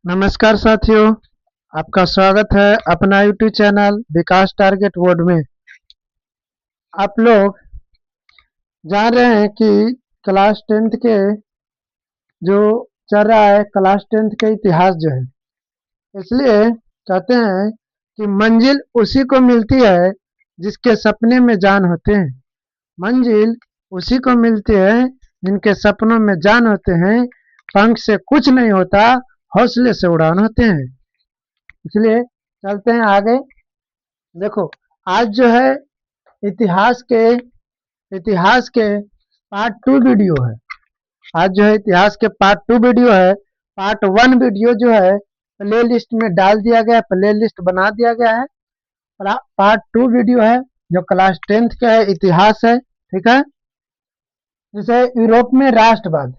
नमस्कार साथियों, आपका स्वागत है अपना यूट्यूब चैनल विकास टारगेट बोर्ड में। आप लोग जान रहे हैं कि क्लास 10th के जो चल रहा है, क्लास 10th के इतिहास जो है, इसलिए कहते हैं कि मंजिल उसी को मिलती है जिसके सपने में जान होते हैं। मंजिल उसी को मिलती है जिनके सपनों में जान होते हैं। पंख से कुछ नहीं होता, हौसले से उड़ान होते हैं। इसलिए चलते हैं आगे। देखो, आज जो है इतिहास के इतिहास के पार्ट 2 वीडियो है। आज जो है इतिहास के पार्ट 2 वीडियो है। पार्ट 1 वीडियो जो है प्ले लिस्ट में डाल दिया गया, प्ले लिस्ट बना दिया गया है। पार्ट 2 वीडियो है जो क्लास 10th का है, इतिहास है। ठीक है। जैसे यूरोप में राष्ट्रवाद,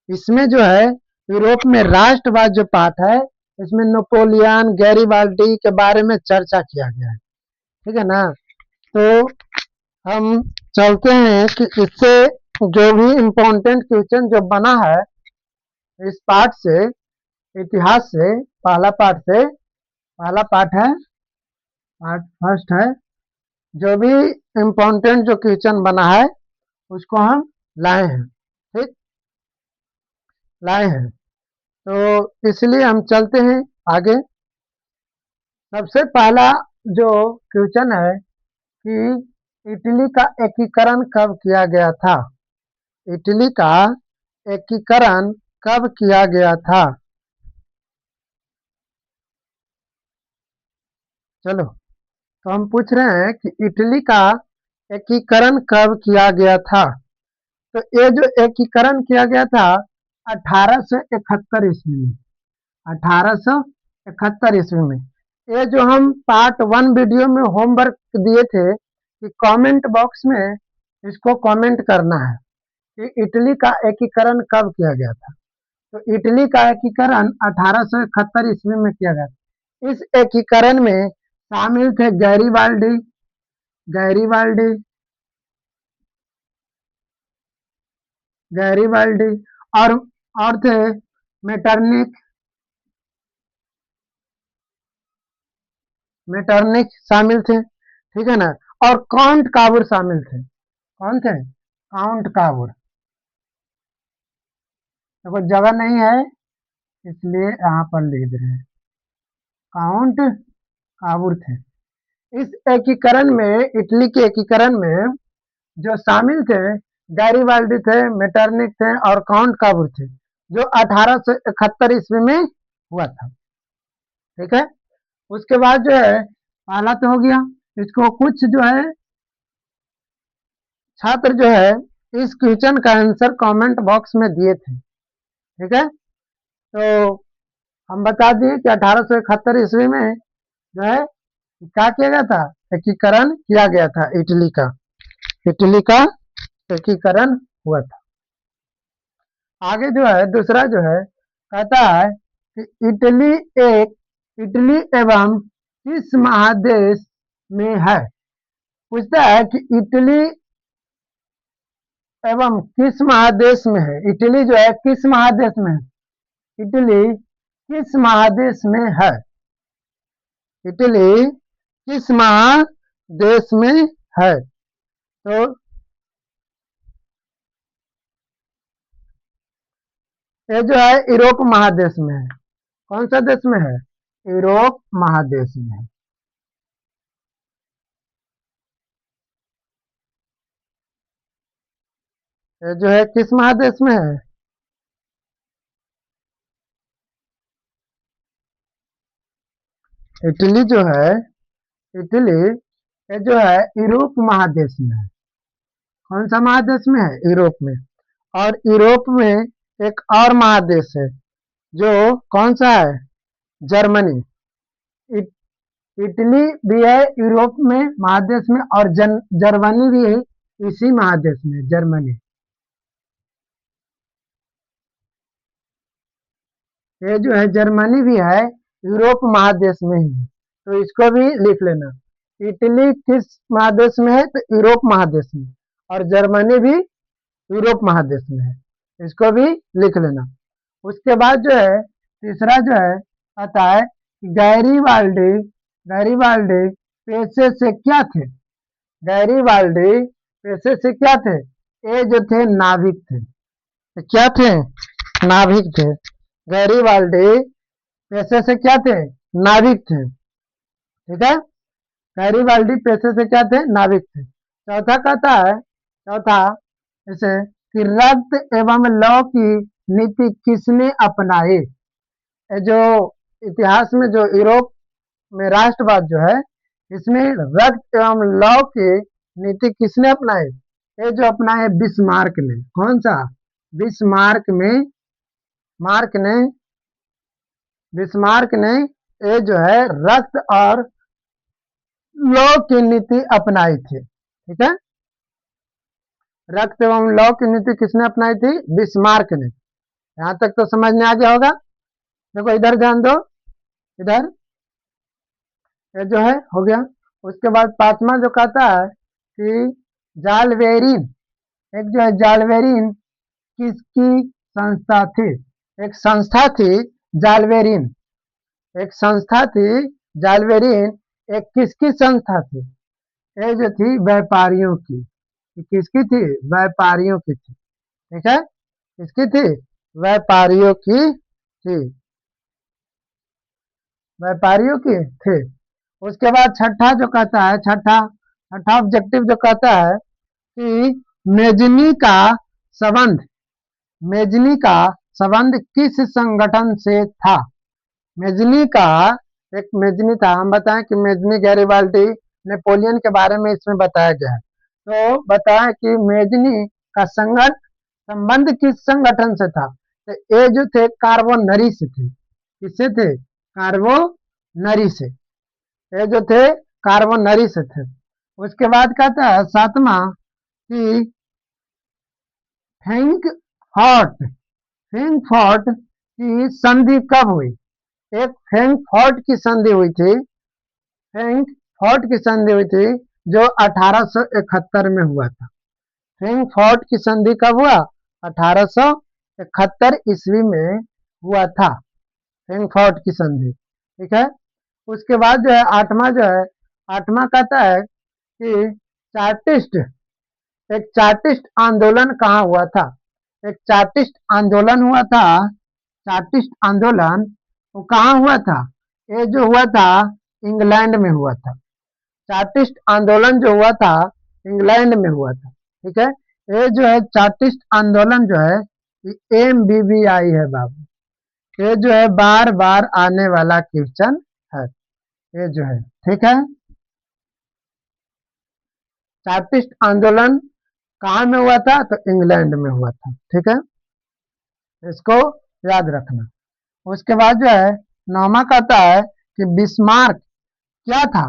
इसमें जो है यूरोप में राष्ट्रवाद जो पार्ट है, इसमें नेपोलियन, गैरीबाल्डी के बारे में चर्चा किया गया है। ठीक है ना। तो हम चलते हैं कि इससे जो भी इम्पोर्टेंट क्वेश्चन जो बना है इस पार्ट से, इतिहास से, पहला पार्ट है, पार्ट फर्स्ट है। जो भी इम्पोर्टेंट जो क्वेश्चन बना है उसको हम लाए हैं। ठीक, लाए हैं। तो इसलिए हम चलते हैं आगे। सबसे पहला जो क्वेश्चन है कि इटली का एकीकरण कब किया गया था। इटली का एकीकरण कब किया गया था। चलो, तो हम पूछ रहे हैं कि इटली का एकीकरण कब किया गया था। तो ये जो एकीकरण किया गया था 1871 ईस्वी में। 1871 ईस्वी में। ये जो हम पार्ट 1 वीडियो में होमवर्क दिए थे कि कमेंट बॉक्स में इसको कमेंट करना है कि इटली का एकीकरण कब किया गया था। तो इटली का एकीकरण 1871 ईस्वी में किया गया था। इस एकीकरण में शामिल थे गैरीबाल्डी गैरीबाल्डी गैरीबाल्डी और थे मेटरनिक मेटरनिक शामिल थे। ठीक है ना। और काउंट काबूर शामिल थे। कौन थे? काउंट काबूर। देखो, जगह नहीं है इसलिए यहाँ पर लिख दे रहे हैं। काउंट काबूर थे। इस एकीकरण में, इटली के एकीकरण में जो शामिल थे गैरीबाल्डी थे, मेटरनिक थे और काउंट काबूर थे, जो 1871 ईस्वी में हुआ था। ठीक है। उसके बाद जो है पहला तो हो गया। इसको कुछ जो है छात्र जो है इस क्वेश्चन का आंसर कमेंट बॉक्स में दिए थे। ठीक है। तो हम बता दिए कि 1871 ईस्वी में जो है क्या किया गया था, एकीकरण किया गया था। इटली का एकीकरण हुआ था। आगे जो है दूसरा जो है कहता है कि इटली एवं किस महादेश में है। पूछता है कि इटली एवं किस महादेश में है। इटली जो है किस महादेश में है। इटली किस महादेश में है। इटली किस महादेश में है। तो ये जो है यूरोप महादेश में है। कौन सा देश में है? यूरोप महादेश में है। ये जो है किस महादेश में है? इटली जो है, इटली ये जो है यूरोप महादेश में है। कौन सा महादेश में है? यूरोप में। और यूरोप में एक और महादेश है जो कौन सा है? जर्मनी। इट, इटली भी है यूरोप में महादेश में और जर्मनी भी है इसी महादेश में, जर्मनी। ये जो है जर्मनी भी है यूरोप महादेश में ही है। तो इसको भी लिख लेना। इटली किस महादेश में है? तो यूरोप महादेश में। और जर्मनी भी यूरोप महादेश में है। इसको भी लिख लेना। उसके बाद जो है तीसरा जो है आता है गैरीबाल्डी। गैरीबाल्डी पेशे से क्या थे? गैरीबाल्डी पेशे से क्या थे? ये जो थे नाविक थे। तो क्या थे? नाविक थे। गैरीबाल्डी पेशे से क्या थे? नाविक थे। ठीक है, गैरीबाल्डी पेशे से क्या थे? नाविक थे। चौथा कहता है, चौथा इसे कि रक्त एवं लौ की नीति किसने अपनाई? ये जो इतिहास में जो यूरोप में राष्ट्रवाद जो है, इसमें रक्त एवं लौ की नीति किसने अपनाई? ये जो अपनाए बिस्मार्क ने। कौन सा? बिस्मार्क में, मार्क ने, बिस्मार्क ने ये जो है रक्त और लौ की नीति अपनाई थी। ठीक है, रक्त एवं लौ की नीति किसने अपनाई थी? बिस्मार्क ने। यहां तक तो समझ में आ गया होगा। देखो इधर ध्यान दो, इधर ये जो है हो गया। उसके बाद पांचवा जो कहता है कि जालवेरिन, एक जो है जालवेरिन किसकी संस्था थी? एक संस्था थी जालवेरिन, एक संस्था थी जालवेरिन। एक किसकी संस्था थी? ये जो थी व्यापारियों की। किसकी थी? व्यापारियों की थी। ठीक है, किसकी थी? व्यापारियों की थी, व्यापारियों की थी। उसके बाद छठा जो कहता है, छठा छठा ऑब्जेक्टिव जो कहता है कि मेजनी का संबंध, मेजनी का संबंध किस संगठन से था? मेजनी का, एक मेजनी था, हम बताएं कि मेजनी, गैरीबाल्डी, नेपोलियन के बारे में इसमें बताया गया है। तो बताएं कि मेजनी का संबंध किस संगठन से था? तो ये जो थे कार्बोनरी से थे। किससे थे? कार्बोनरी से। ये जो थे कार्बोनरी से थे। उसके बाद कहता है सातवां कि फ्रैंकफर्ट, फ्रैंकफर्ट की संधि कब हुई? एक फ्रैंकफर्ट की संधि हुई थी, फ्रैंकफर्ट की संधि हुई थी जो 1871 में हुआ था। फ्रैंकफर्ट की संधि कब हुआ? 1871 ईस्वी में हुआ था फ्रैंकफर्ट की संधि। ठीक है, उसके बाद जो है आठवां जो है, आठवां कहता है कि चार्टिस्ट, एक चार्टिस्ट आंदोलन कहाँ हुआ था? एक चार्टिस्ट आंदोलन हुआ था, चार्टिस्ट आंदोलन वो कहाँ हुआ था? ये जो हुआ था इंग्लैंड में हुआ था। चार्टिस्ट आंदोलन जो हुआ था इंग्लैंड में हुआ था। ठीक है, ये जो है चार्टिस्ट आंदोलन जो है MBBI है बाबू। ये जो है बार बार आने वाला क्वेश्चन है, ये जो है। ठीक है, चार्टिस्ट आंदोलन कहाँ में हुआ था? तो इंग्लैंड में हुआ था। ठीक है, इसको याद रखना। उसके बाद जो है नौमा कहता है कि बिस्मार्क क्या था?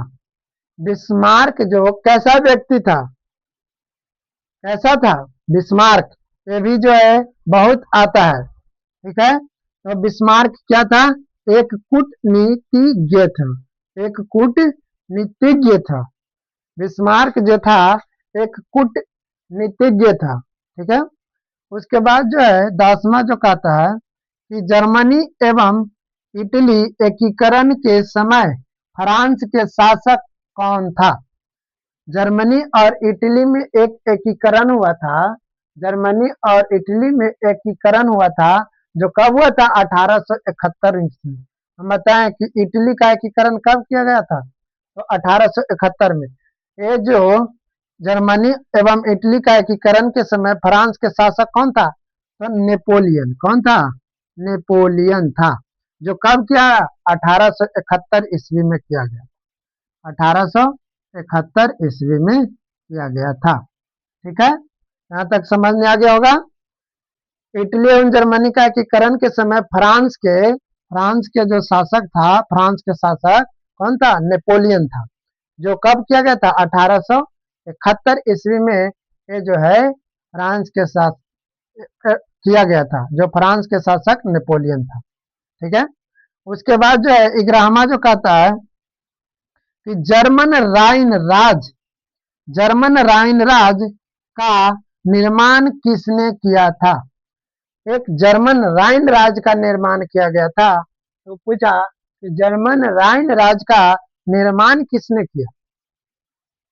बिस्मार्क जो कैसा व्यक्ति था? कैसा था बिस्मार्क? ये भी जो है बहुत आता है। ठीक है, तो बिस्मार्क क्या था? एक कूटनीतिज्ञ था, एक कूटनीतिज्ञ था। बिस्मार्क जो था एक कूटनीतिज्ञ था। ठीक है, उसके बाद जो है 10वां जो कहता है कि जर्मनी एवं इटली एकीकरण के समय फ्रांस के शासक कौन था? जर्मनी और इटली में एक एकीकरण हुआ था, जर्मनी और इटली में एकीकरण हुआ था जो कब हुआ था? 1871 ईस्वी। हम बताएं कि इटली का एकीकरण कब किया गया था? तो 1871 में। ये जो जर्मनी एवं इटली का एकीकरण के समय फ्रांस के शासक कौन था? तो नेपोलियन। कौन था? नेपोलियन था। जो कब किया? 1871 ईस्वी में किया गया, 1871 ईस्वी में किया गया था। ठीक है, यहाँ तक समझ में आ गया होगा। इटली एवं जर्मनी का एकीकरण के समय फ्रांस के जो शासक था, फ्रांस के शासक कौन था? नेपोलियन था। जो कब किया गया था? 1871 ईस्वी में। ये जो है फ्रांस के साथ किया गया था, जो फ्रांस के शासक नेपोलियन था। ठीक है, उसके बाद जो है 11वां जो कहता है कि जर्मन राइन राज का निर्माण किसने किया था? एक जर्मन राइन राज्य का निर्माण किया गया था। तो पूछा कि जर्मन राइन राज्य का निर्माण किसने किया,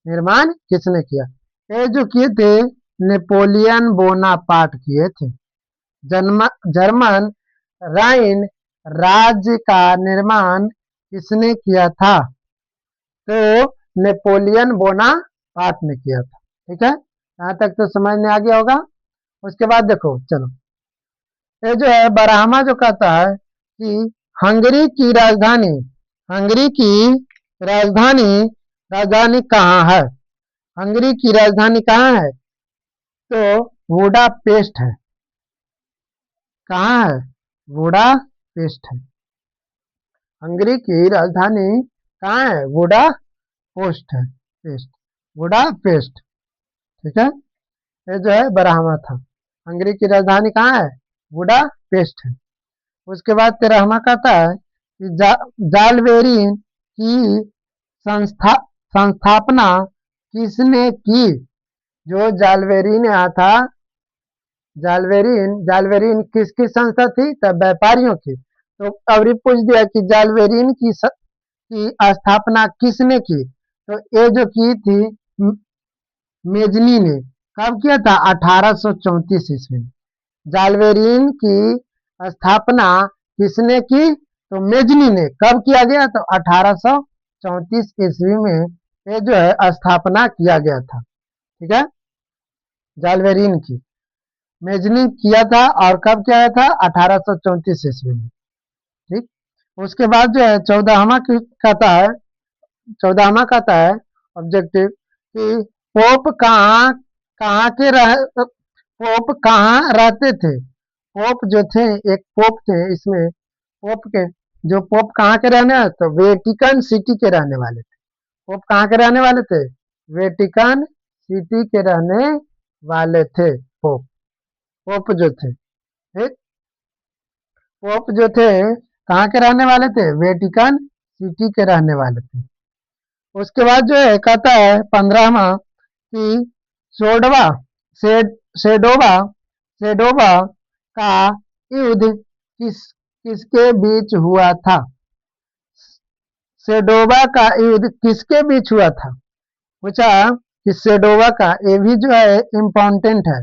निर्माण किसने किया। ये जो किए थे नेपोलियन बोनापार्ट किए थे। जर्मन राइन राज्य का निर्माण किसने किया था, तो नेपोलियन बोनापार्ट ने किया था। ठीक है, यहाँ तक तो समझ में आ गया होगा। उसके बाद देखो चलो, ये जो है बरहमा जो कहता है कि हंगरी की राजधानी, हंगरी की राजधानी राजधानी कहाँ है, हंगरी की राजधानी कहाँ है, तो बुडापेस्ट है। कहाँ है, बुडापेस्ट है। हंगरी की राजधानी कहाँ है, बुडापेस्ट है, पेस्ट, बुडापेस्ट। ठीक है, ये जो है बरहमा था। हंगरी की राजधानी कहाँ है, बुडापेस्ट है। उसके बाद तेरहमा कहता है कि जालबेरी की संस्थापना किसने की। जो जालबेरीन आया था, जालबेरीन किसकी संस्था थी, तब व्यापारियों की। तो अब पूछ दिया कि जालबेरीन की स्थापना किसने की, तो ये जो की थी मेजनी ने। कब किया था, 1834 ईस्वी में। जालबेरीन की स्थापना किसने की, तो मेजनी ने। कब किया गया, तो 1834 ईस्वी में ये जो है स्थापना किया गया था। ठीक है, जालबेरीन की मेजनी किया था, और कब किया था, 1834 ईस्वी में। ठीक, उसके बाद जो है चौदहवा कहता है ऑब्जेक्टिव कि पोप कहाँ कहाँ के रह पोप कहाँ रहते थे। पोप जो थे, एक पोप थे इसमें, पोप के जो पोप कहाँ के रहने वाले, तो वेटिकन सिटी के रहने वाले थे। पोप कहाँ के रहने वाले थे, वेटिकन सिटी के रहने वाले थे पोप। पोप जो थे, ठीक, पोप जो थे कहाँ के रहने वाले थे, वेटिकन सिटी के रहने वाले थे। उसके बाद जो है कहता है 15वां कि सोडवा सेडोवा सेडोवा का युद्ध किसके बीच हुआ था। सेडोवा का युद्ध किसके बीच हुआ था, पूछा कि सेडोवा का, ये भी जो है इम्पोर्टेंट है,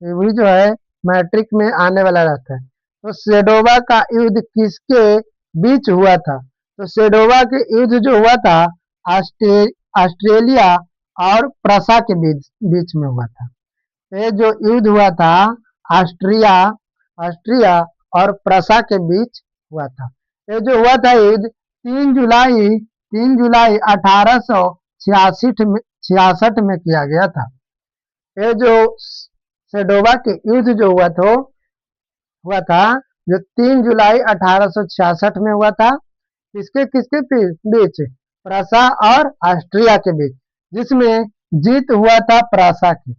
ये भी जो है मैट्रिक में आने वाला रहता है। तो सेडोवा का युद्ध किसके बीच हुआ था, तो सेडोवा के युद्ध जो हुआ था ऑस्ट्रेलिया और प्रसा के बीच में हुआ था। ये जो युद्ध हुआ था ऑस्ट्रिया ऑस्ट्रिया और प्रसा के बीच हुआ था। ये जो हुआ था युद्ध 3 जुलाई 1866 में किया गया था। ये जो सेडोवा के युद्ध जो हुआ था जो 3 जुलाई 1866 में हुआ था, किसके किसके बीच, प्रसा और ऑस्ट्रिया के बीच, जिसमें जीत हुआ था प्रसा की।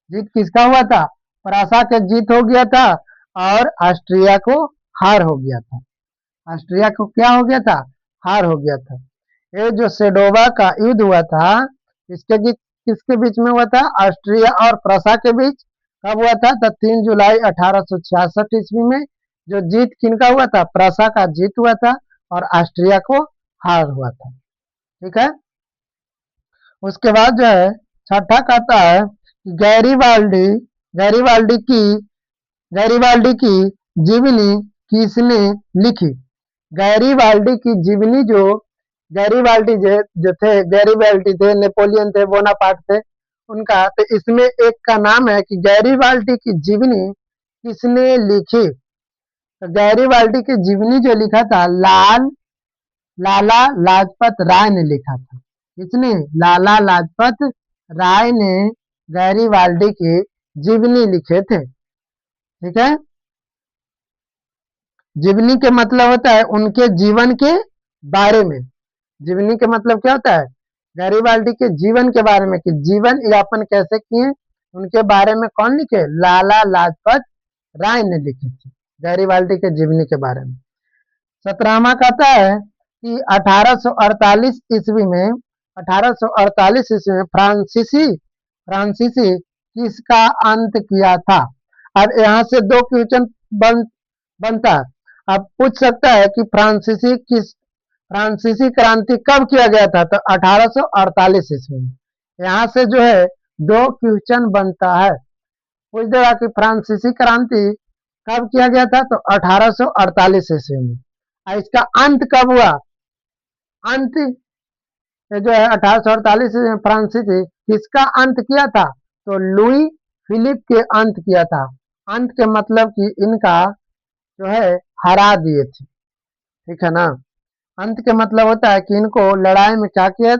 जीत किसका हुआ था, प्रसा के जीत हो गया था, और ऑस्ट्रिया को हार हो गया था। ऑस्ट्रिया को क्या हो गया था, हार हो गया था। ये जो सेडोवा का युद्ध हुआ था, किसके बीच में हुआ था, ऑस्ट्रिया और प्रसा के बीच। कब हुआ था, तो 3 जुलाई 1866 ईस्वी में। जो जीत किनका हुआ था, प्रसा का जीत हुआ था, और ऑस्ट्रिया को हार हुआ था। ठीक है, उसके बाद जो है छठा कहता है गैरीबाल्डी गैरीबाल्डी की गैरीबाल्डी की जीवनी किसने लिखी। गैरीबाल्डी की जीवनी जो गैरीबाल्डी जो थे, गैरीबाल्डी थे, नेपोलियन थे, बोनापार्ट थे उनका। तो इसमें एक का नाम है कि गैरीबाल्डी की जीवनी किसने लिखी। तो गैरीबाल्डी की जीवनी जो लिखा था लाला लाजपत राय ने लिखा था। किसने, लाला लाजपत राय ने गैरीबाल्डी की जीवनी लिखे थे। ठीक है, जीवनी के मतलब होता है उनके जीवन के बारे में। जीवनी के मतलब क्या होता है, गैरीबाल्डी के जीवन के बारे में, कि जीवन यापन कैसे किए, उनके बारे में कौन लिखे, लाला लाजपत राय ने लिखे थे गैरीबाल्डी के जीवनी के बारे में। 17वां कहता है कि 1848 ईस्वी में 1848 ईस्वी में फ्रांसीसी किसका अंत किया था। अब यहाँ से दो क्वेश्चन बनता है। अब पूछ सकता है कि फ्रांसीसी क्रांति कब किया गया था, तो 1848 ईस्वी में। यहाँ से जो है दो क्वेश्चन बनता है। पूछ देगा कि फ्रांसीसी क्रांति कब किया गया था, तो 1848 ईस्वी में। और इसका अंत कब हुआ, अंत ये जो है 1848 में फ्रांसीसी किसका अंत किया था, तो लुई फिलिप के अंत किया था। अंत के मतलब कि इनका जो है हरा दिए थे, ठीक है ना। अंत के मतलब होता है कि इनको लड़ाई में क्या किए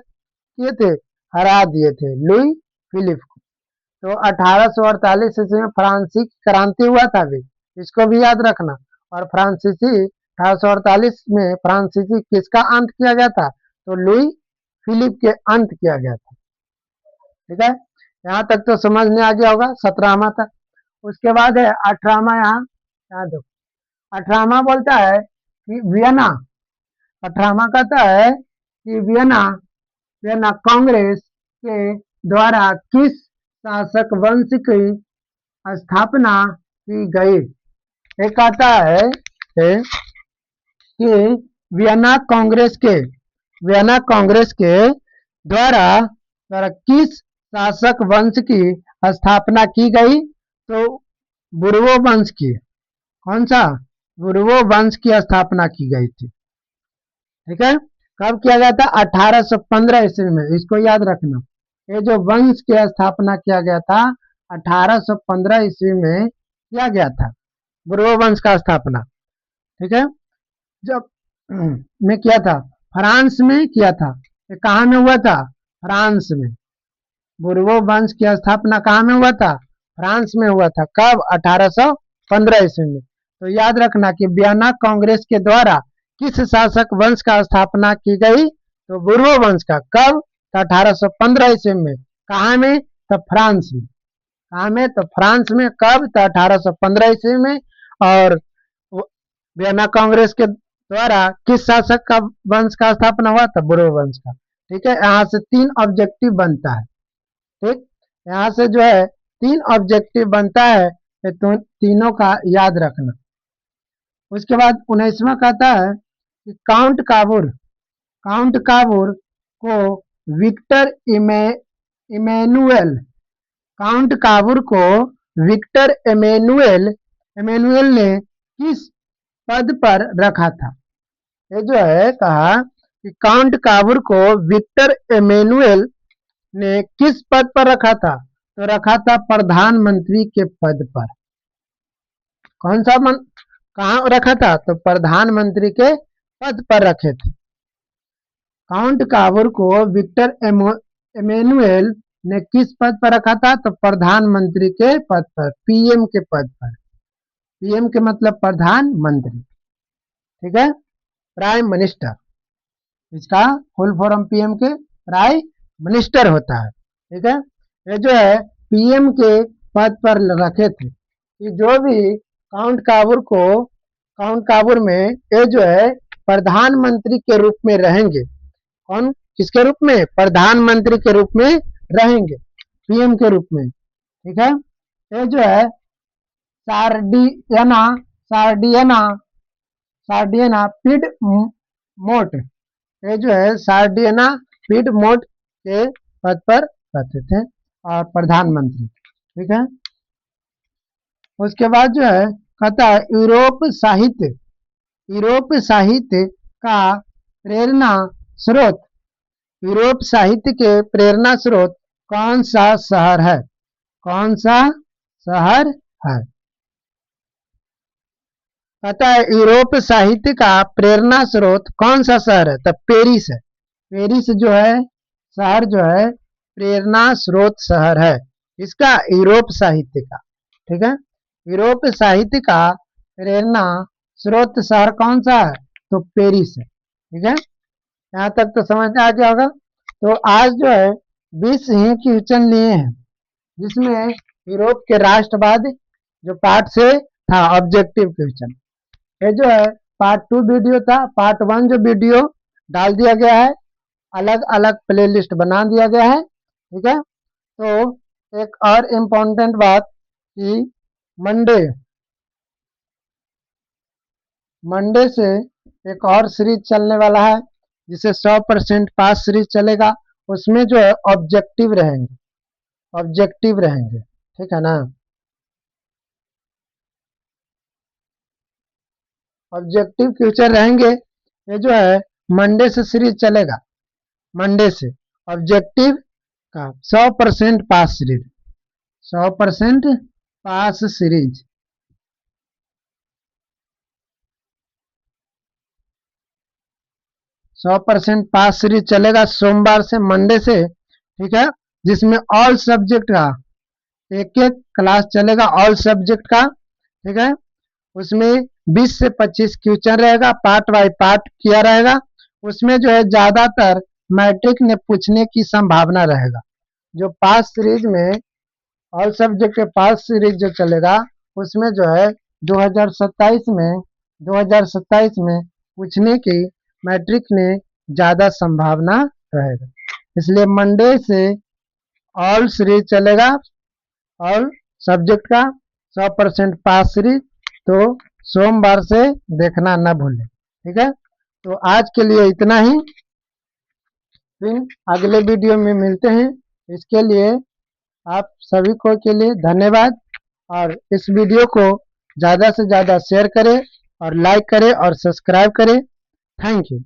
थे, हरा दिए थे लुई फिलिप को। तो 1848 ईस्वी में फ्रांसीसी क्रांति हुआ था भी, इसको भी याद रखना। और फ्रांसीसी 1848 में फ्रांसीसी किसका अंत किया गया था, तो लुई फिलिप के अंत किया गया था। ठीक है, यहाँ तक तो समझ में आ गया होगा 17वां तक। उसके बाद है 18वां, यहाँ देखो 18वां बोलता है कि वियना, 18वां कहता है कि वियना कांग्रेस के द्वारा किस शासक वंश की स्थापना की गई। ये कहता है कि वियना कांग्रेस के द्वारा किस शासक वंश की स्थापना की गई, तो बुर्वो वंश की। कौन सा, बुर्वो वंश की स्थापना की गई थी। ठीक है, कब किया गया था, 1815 ईस्वी में, इसको याद रखना। ये जो वंश की स्थापना किया गया था 1815 ईस्वी में किया गया था, बुर्वो वंश का स्थापना। ठीक है, जब में किया था, फ्रांस में किया था। ये कहाँ में हुआ था, फ्रांस में। बुर्वो वंश की स्थापना कहाँ में हुआ था, फ्रांस में हुआ था। कब, 1815 ईस्वी में। तो याद रखना कि वियना कांग्रेस के द्वारा किस शासक वंश का स्थापना की गई, तो बुर्वो वंश का। कब, तो 1815 ईस्वी में। कहाँ में, तो फ्रांस में। कहाँ में, तो फ्रांस में। कब, तो 1815 ईस्वी में। और वियना कांग्रेस के द्वारा किस शासक का वंश का स्थापना हुआ था, बुर्वो वंश का। ठीक है, यहाँ से 3 ऑब्जेक्टिव बनता है। ठीक, यहाँ से जो है 3 ऑब्जेक्टिव बनता है, तो तीनों का याद रखना। उसके बाद 19वां कहता है कि काउंट काबूर को विक्टर इमैनुअल, काउंट काबूर को विक्टर इमैनुअल ने किस पद पर रखा था। ये जो है कहा कि काउंट काबूर को विक्टर इमैनुअल ने किस पद पर रखा था, तो रखा था प्रधानमंत्री के पद पर। कौन सा कहाँ रखा था, तो प्रधानमंत्री के पद पर रखे थे। काउंट काबूर को विक्टर इमैनुअल ने किस पद पर रखा था, तो प्रधानमंत्री के पद पर, पीएम के पद पर। पीएम के मतलब प्रधानमंत्री। ठीक है, प्राइम मिनिस्टर, इसका फुल फॉर्म पीएम के प्राइम मिनिस्टर होता है। ठीक है, ये जो है पीएम के पद पर रखे थे। कि जो भी काउंट काबूर में ये जो है प्रधानमंत्री के रूप में रहेंगे। कौन, किसके रूप में, प्रधानमंत्री के रूप में रहेंगे, पीएम के रूप में। ठीक है, ये जो है सार्डियना पिडमोट, ये जो है सार्डियना पिडमोट के पद पर रहते थे और प्रधानमंत्री। ठीक है, उसके बाद जो है कहता है यूरोप साहित्य का प्रेरणा स्रोत, यूरोप साहित्य के प्रेरणा स्रोत कौन सा शहर है, कौन सा शहर है। कहता है यूरोप साहित्य का प्रेरणा स्रोत कौन सा शहर है, तब पेरिस है। पेरिस जो है शहर जो है प्रेरणा स्रोत शहर है इसका, यूरोप साहित्य का। ठीक है, यूरोप साहित्य का प्रेरणा स्रोत शहर कौन सा है, तो पेरिस है। ठीक है, यहाँ तक तो समझ आ गया होगा। तो आज जो है 20 ही क्वेश्चन लिए हैं, जिसमें यूरोप के राष्ट्रवाद जो पार्ट से था ऑब्जेक्टिव क्वेश्चन। ये जो है पार्ट 2 वीडियो था, पार्ट 1 जो वीडियो डाल दिया गया है, अलग अलग प्लेलिस्ट बना दिया गया है। ठीक है, तो एक और इम्पोर्टेंट बात कि मंडे मंडे से एक और सीरीज चलने वाला है जिसे 100% पास सीरीज चलेगा। उसमें जो है ऑब्जेक्टिव रहेंगे, ऑब्जेक्टिव रहेंगे, ठीक है ना। ऑब्जेक्टिव फ्यूचर रहेंगे। ये जो है मंडे से सीरीज चलेगा, मंडे से ऑब्जेक्टिव का 100% पास सीरीज, 100% पास सीरीज। 100% पास सीरीज चलेगा सोमवार से, मंडे से, ठीक है। जिसमें ऑल सब्जेक्ट का एक एक क्लास चलेगा, ऑल सब्जेक्ट का, ठीक है। उसमें 20 से 25 क्वेश्चन रहेगा, पार्ट बाय पार्ट किया रहेगा। उसमें जो है ज्यादातर मैट्रिक ने पूछने की संभावना रहेगा। जो पास सीरीज में ऑल सब्जेक्ट के पास सीरीज जो चलेगा उसमें जो है 2027 में पूछने की मैट्रिक ने ज्यादा संभावना रहेगा। इसलिए मंडे से ऑल सीरीज चलेगा, ऑल सब्जेक्ट का 100% पास सीरीज। तो सोमवार से देखना न भूलें, ठीक है। तो आज के लिए इतना ही, फिर अगले वीडियो में मिलते हैं। इसके लिए आप सभी को के लिए धन्यवाद, और इस वीडियो को ज़्यादा से ज़्यादा शेयर करें और लाइक करें और सब्सक्राइब करें। Thank you.